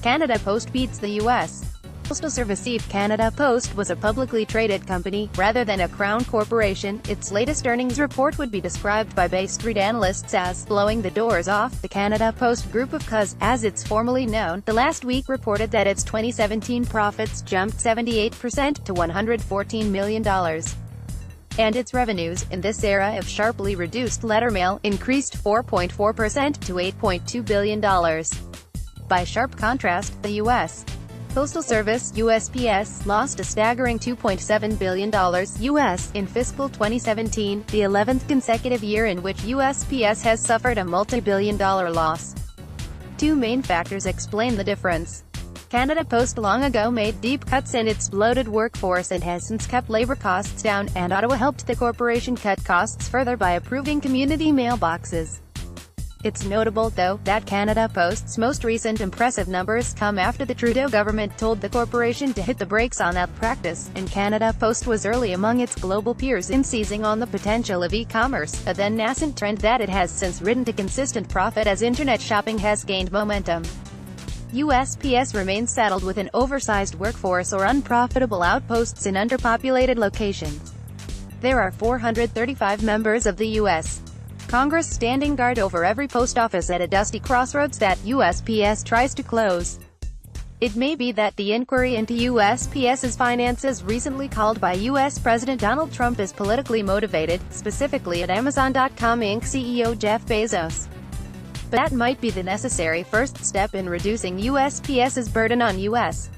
Canada Post beats the U.S. Postal ServiceIf Canada Post was a publicly traded company, rather than a crown corporation. Its latest earnings report would be described by Bay Street analysts as blowing the doors off the Canada Post Group of CUS, as it's formally known. The last week reported that its 2017 profits jumped 78% to $114 million. And its revenues, in this era of sharply reduced lettermail, increased 4.4% to $8.2 billion. By sharp contrast, the U.S. Postal Service, USPS, lost a staggering $2.7 billion US in fiscal 2017, the 11th consecutive year in which USPS has suffered a multi-billion-dollar loss. Two main factors explain the difference. Canada Post long ago made deep cuts in its bloated workforce and has since kept labor costs down, and Ottawa helped the corporation cut costs further by approving community mailboxes. It's notable, though, that Canada Post's most recent impressive numbers come after the Trudeau government told the corporation to hit the brakes on that practice, and Canada Post was early among its global peers in seizing on the potential of e-commerce, a then nascent trend that it has since ridden to consistent profit as internet shopping has gained momentum. USPS remains saddled with an oversized workforce or unprofitable outposts in underpopulated locations. There are 435 members of the U.S. Congress standing guard over every post office at a dusty crossroads that USPS tries to close. It may be that the inquiry into USPS's finances recently called by U.S. President Donald Trump is politically motivated, specifically at Amazon.com Inc. CEO Jeff Bezos. But that might be the necessary first step in reducing USPS's burden on U.S.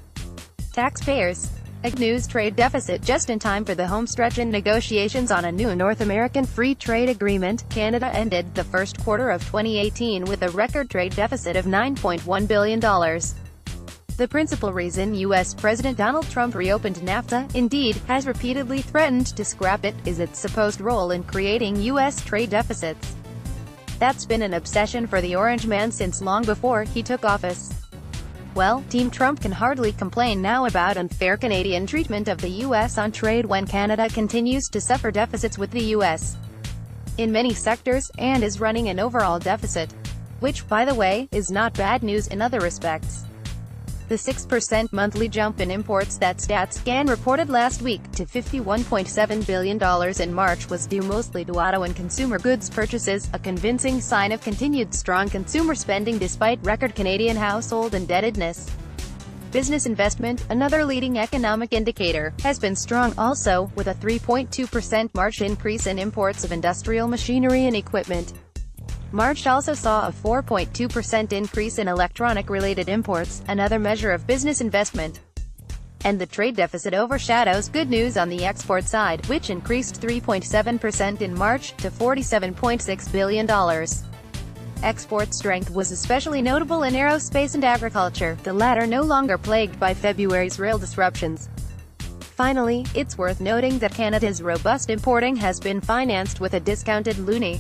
taxpayers. A news trade deficit just in time for the homestretch in negotiations on a new North American free trade agreement. Canada ended the first quarter of 2018 with a record trade deficit of $9.1 billion. The principal reason U.S. President Donald Trump reopened NAFTA, indeed, has repeatedly threatened to scrap it, is its supposed role in creating U.S. trade deficits. That's been an obsession for the Orange Man since long before he took office. Well, Team Trump can hardly complain now about unfair Canadian treatment of the U.S. on trade when Canada continues to suffer deficits with the U.S. in many sectors, and is running an overall deficit. Which, by the way, is not bad news in other respects. The 6% monthly jump in imports that StatsCan reported last week to $51.7 billion in March was due mostly to auto and consumer goods purchases, a convincing sign of continued strong consumer spending despite record Canadian household indebtedness. Business investment, another leading economic indicator, has been strong also, with a 3.2% March increase in imports of industrial machinery and equipment. March also saw a 4.2% increase in electronic-related imports, another measure of business investment. And the trade deficit overshadows good news on the export side, which increased 3.7% in March, to $47.6 billion. Export strength was especially notable in aerospace and agriculture, the latter no longer plagued by February's rail disruptions. Finally, it's worth noting that Canada's robust importing has been financed with a discounted loonie.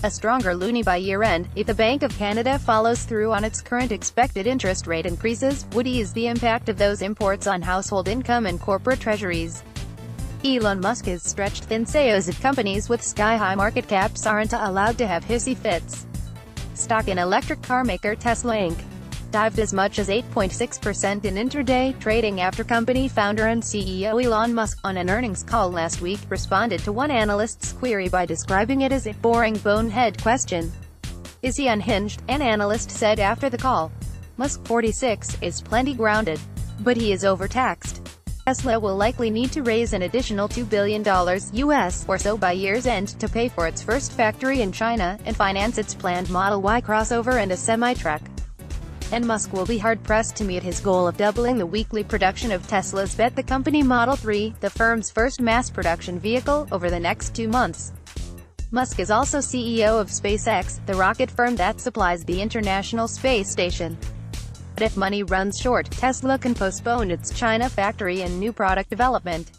A stronger loonie by year-end, if the Bank of Canada follows through on its current expected interest rate increases, would ease the impact of those imports on household income and corporate treasuries. Elon Musk has stretched thin CEOs of companies with sky-high market caps aren't allowed to have hissy fits. Stock in electric car maker Tesla Inc. dived as much as 8.6% in intraday trading after company founder and CEO Elon Musk, on an earnings call last week, responded to one analyst's query by describing it as a boring bonehead question. Is he unhinged? An analyst said after the call. Musk, 46, is plenty grounded. But he is overtaxed. Tesla will likely need to raise an additional $2 billion US or so by year's end to pay for its first factory in China, and finance its planned Model Y crossover and a semi-truck. And Musk will be hard-pressed to meet his goal of doubling the weekly production of Tesla's bet the company Model 3, the firm's first mass-production vehicle, over the next 2 months. Musk is also CEO of SpaceX, the rocket firm that supplies the International Space Station. But if money runs short, Tesla can postpone its China factory and new product development.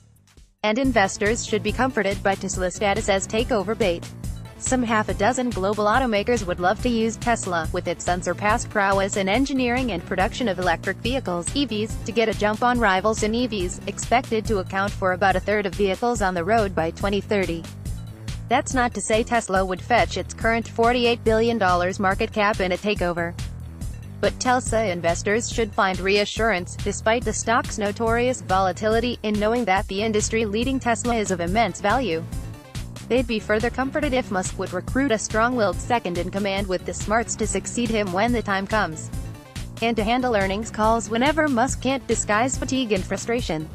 And investors should be comforted by Tesla's status as takeover bait. Some half a dozen global automakers would love to use Tesla, with its unsurpassed prowess in engineering and production of electric vehicles, EVs, to get a jump on rivals in EVs, expected to account for about a third of vehicles on the road by 2030. That's not to say Tesla would fetch its current $48 billion market cap in a takeover. But Tesla investors should find reassurance, despite the stock's notorious volatility, in knowing that the industry-leading Tesla is of immense value. They'd be further comforted if Musk would recruit a strong-willed second-in-command with the smarts to succeed him when the time comes, and to handle earnings calls whenever Musk can't disguise fatigue and frustration.